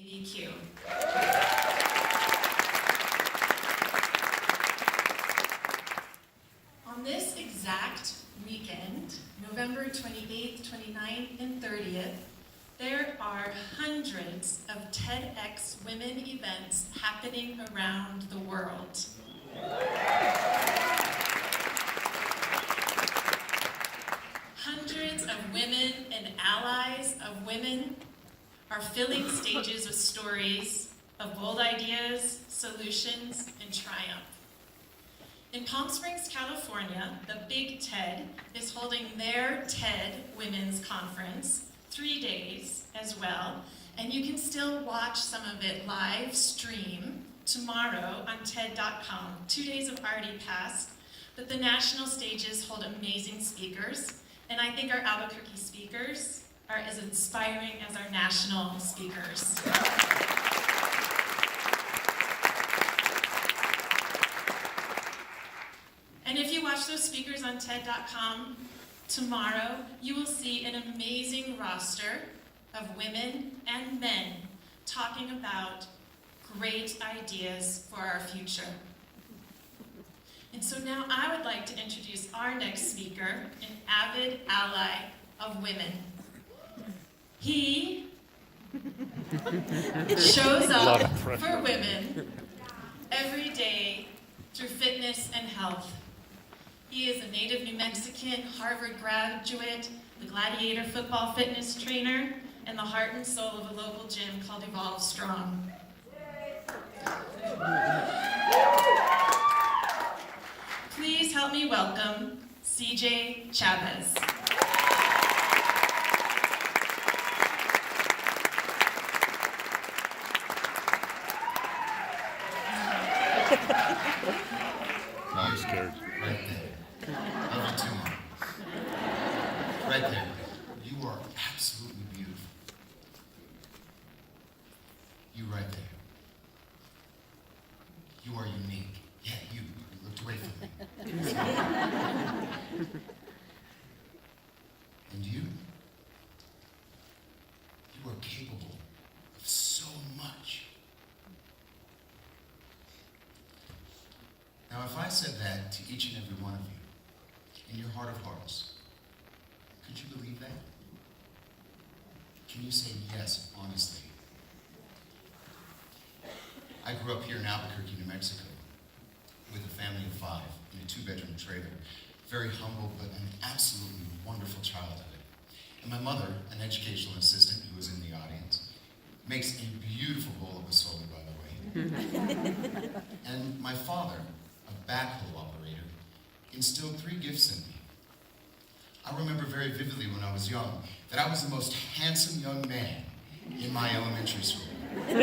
TedxABQ. On this exact weekend, November 28th, 29th, and 30th, there are hundreds of TEDx women events happening around the world. Hundreds of women and allies of women are filling stages with stories of bold ideas, solutions, and triumph. In Palm Springs, California, the Big TED is holding their TED Women's Conference, 3 days as well, and you can still watch some of it live stream tomorrow on TED.com. 2 days have already passed, but the national stages hold amazing speakers, and I think our Albuquerque speakers are as inspiring as our national speakers. And if you watch those speakers on TED.com tomorrow, you will see an amazing roster of women and men talking about great ideas for our future. And so now I would like to introduce our next speaker, an avid ally of women. He shows up for women every day through fitness and health. He is a native New Mexican, Harvard graduate, the Gladiator football fitness trainer, and the heart and soul of a local gym called Evolve Strong. Please help me welcome CJ Chavez. I'm scared. Right there. Love you too, Mom. Right there. You are absolutely beautiful. You right there. You are unique. Yeah, you looked away from me. And you are capable of so much. Now, if I said that to each and every one of you, in your heart of hearts, could you believe that? Can you say yes, honestly? I grew up here in Albuquerque, New Mexico, with a family of 5 in a 2-bedroom trailer. Very humble, but an absolutely wonderful childhood. And my mother, an educational assistant who was in the audience, makes a beautiful bowl of asoli, by the way. And my father, a backhoe operator, instilled 3 gifts in me. I remember very vividly when I was young that I was the most handsome young man in my elementary school. And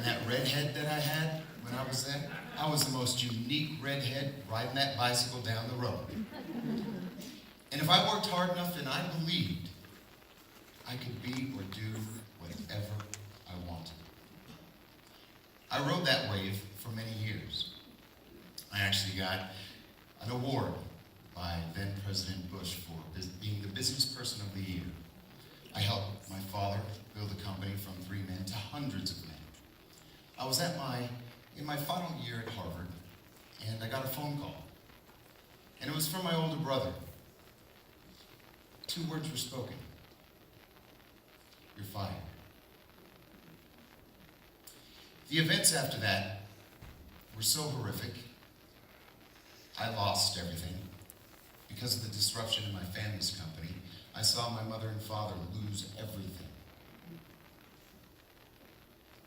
that redhead that I had when I was there, I was the most unique redhead riding that bicycle down the road. And if I worked hard enough, and I believed I could be or do whatever I wanted. I rode that wave for many years. I actually got an award by then President Bush for being the business person of the year. I helped my father build a company from 3 men to hundreds of men. I was in my final year at Harvard, and I got a phone call. And it was from my older brother. 2 words were spoken. You're fired. The events after that were so horrific. I lost everything. Because of the disruption in my family's company, I saw my mother and father lose everything.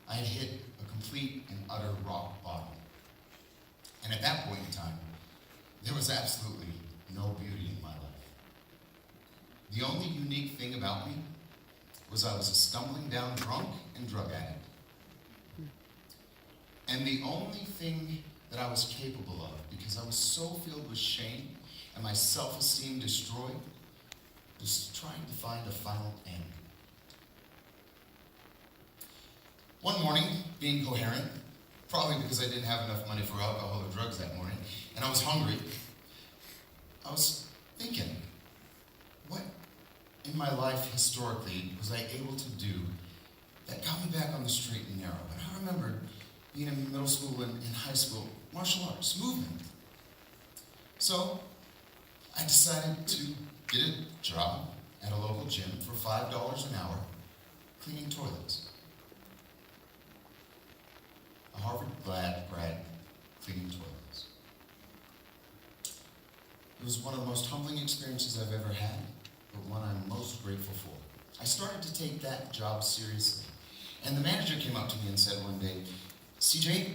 I had hit a complete and utter rock bottom. And at that point in time, there was absolutely no beauty in my life. The only unique thing about me was I was a stumbling down drunk and drug addict. And the only thing that I was capable of, because I was so filled with shame and my self-esteem destroyed, was trying to find a final end. One morning, being coherent, probably because I didn't have enough money for alcohol or drugs that morning, and I was hungry, I was thinking, what am in my life historically was I able to do that got me back on the straight and narrow? And I remember being in middle school and in high school, martial arts, movement. So I decided to get a job at a local gym for $5 an hour cleaning toilets. A Harvard grad cleaning toilets. It was one of the most humbling experiences I've ever had, but one I'm most grateful for. I started to take that job seriously. And the manager came up to me and said one day, CJ,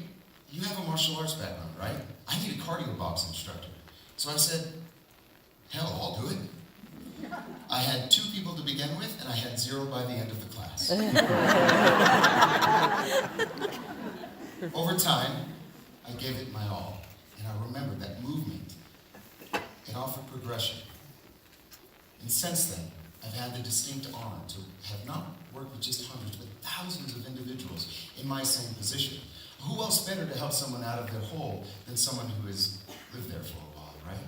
you have a martial arts background, right? I need a cardio box instructor. So I said, hell, I'll do it. I had 2 people to begin with, and I had 0 by the end of the class. Over time, I gave it my all, and I remembered that movement. It offered progression. And since then, I've had the distinct honor to have not worked with just hundreds, but thousands of individuals in my same position. Who else better to help someone out of their hole than someone who has lived there for a while, right?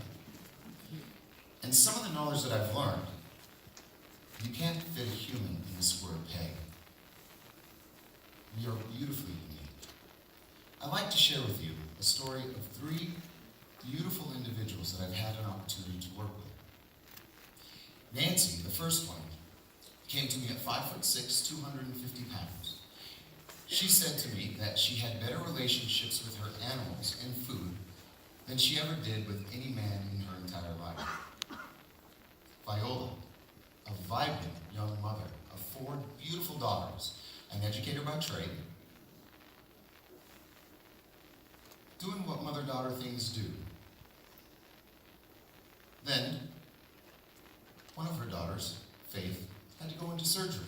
And some of the knowledge that I've learned, you can't fit a human in a square peg. We are beautifully unique. I'd like to share with you a story of 3 beautiful individuals that I've had an opportunity to work with. Nancy, the first one, came to me at 5'6", 250 pounds. She said to me that she had better relationships with her animals and food than she ever did with any man in her entire life. Viola, a vibrant young mother of 4 beautiful daughters, an educator by trade, doing what mother-daughter things do. Then, one of her daughters, Faith, had to go into surgery.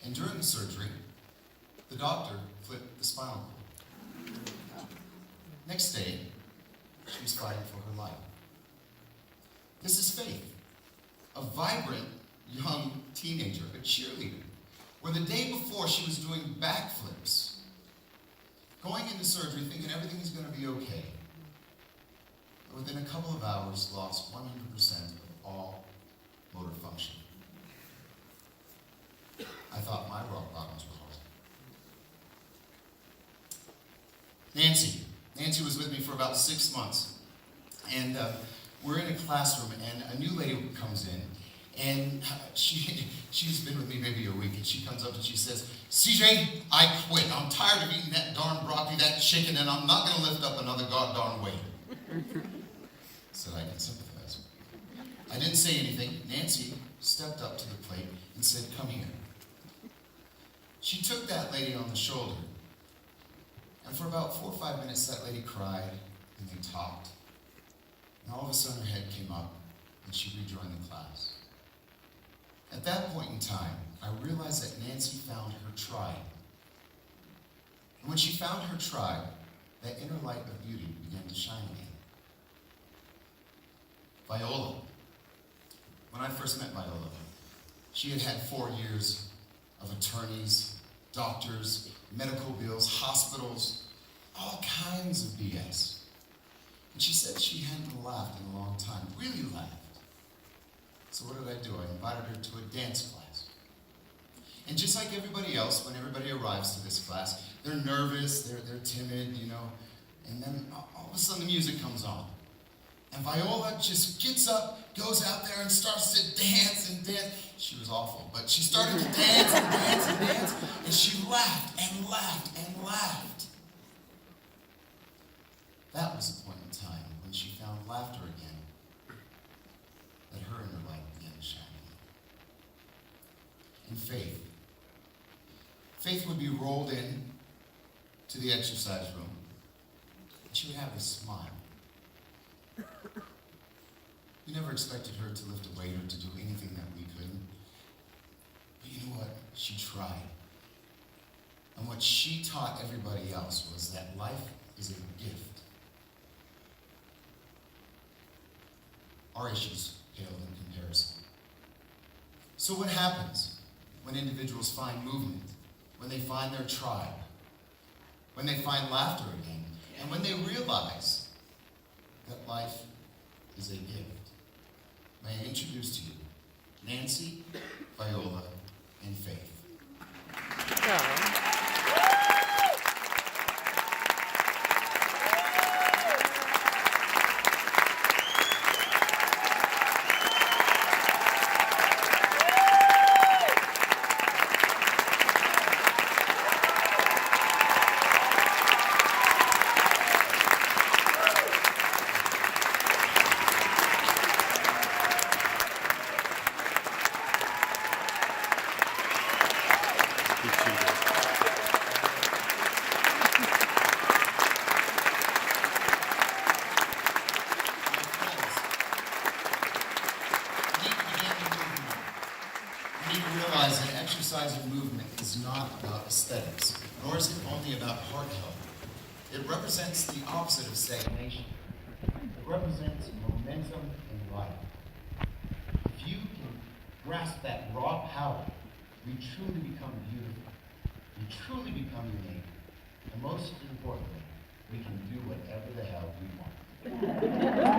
And during the surgery, the doctor flipped the spinal cord. Next day, she was fighting for her life. This is Faith, a vibrant young teenager, a cheerleader, where the day before she was doing backflips, going into surgery thinking everything's going to be okay. But within a couple of hours, lost 100% of all motor function. I thought my rock bottoms were hard. Nancy was with me for about 6 months. And we're in a classroom, and a new lady comes in, and she's been with me maybe a week, and she comes up and she says, CJ, I quit. I'm tired of eating that darn broccoli, that chicken, and I'm not going to lift up another goddamn weight. Said I can sympathize. I didn't say anything. Nancy stepped up to the plate and said, come here. She took that lady on the shoulder, and for about 4 or 5 minutes, that lady cried, and they talked. And all of a sudden, her head came up, and she rejoined the class. At that point in time, I realized that Nancy found her tribe. And when she found her tribe, that inner light of beauty began to shine again. Viola. When I first met Viola, she had had 4 years of attorneys, doctors, medical bills, hospitals, all kinds of BS. And she said she hadn't laughed in a long time, really laughed. So what did I do? I invited her to a dance class. And just like everybody else, when everybody arrives to this class, they're nervous, they're timid, you know, and then all of a sudden the music comes on. And Viola just gets up, goes out there and starts to dance and dance. She was awful, but she started to dance and dance and dance, and she laughed and laughed and laughed. That was the point in time when she found laughter again, that her inner light began to shine again. And Faith would be rolled in to the exercise room, and she would have a smile. We never expected her to lift a weight or to do anything that we couldn't. But you know what? She tried. And what she taught everybody else was that life is a gift. Our issues pale in comparison. So what happens when individuals find movement, when they find their tribe, when they find laughter again, and when they realize that life is a gift? May I introduce to you Nancy, Viola, and Faith. You need to realize that exercise and movement is not about aesthetics, nor is it only about heart health. It represents the opposite of stagnation. It represents momentum and life. If you can grasp that raw power, we truly become beautiful. We truly become unique. And most importantly, we can do whatever the hell we want.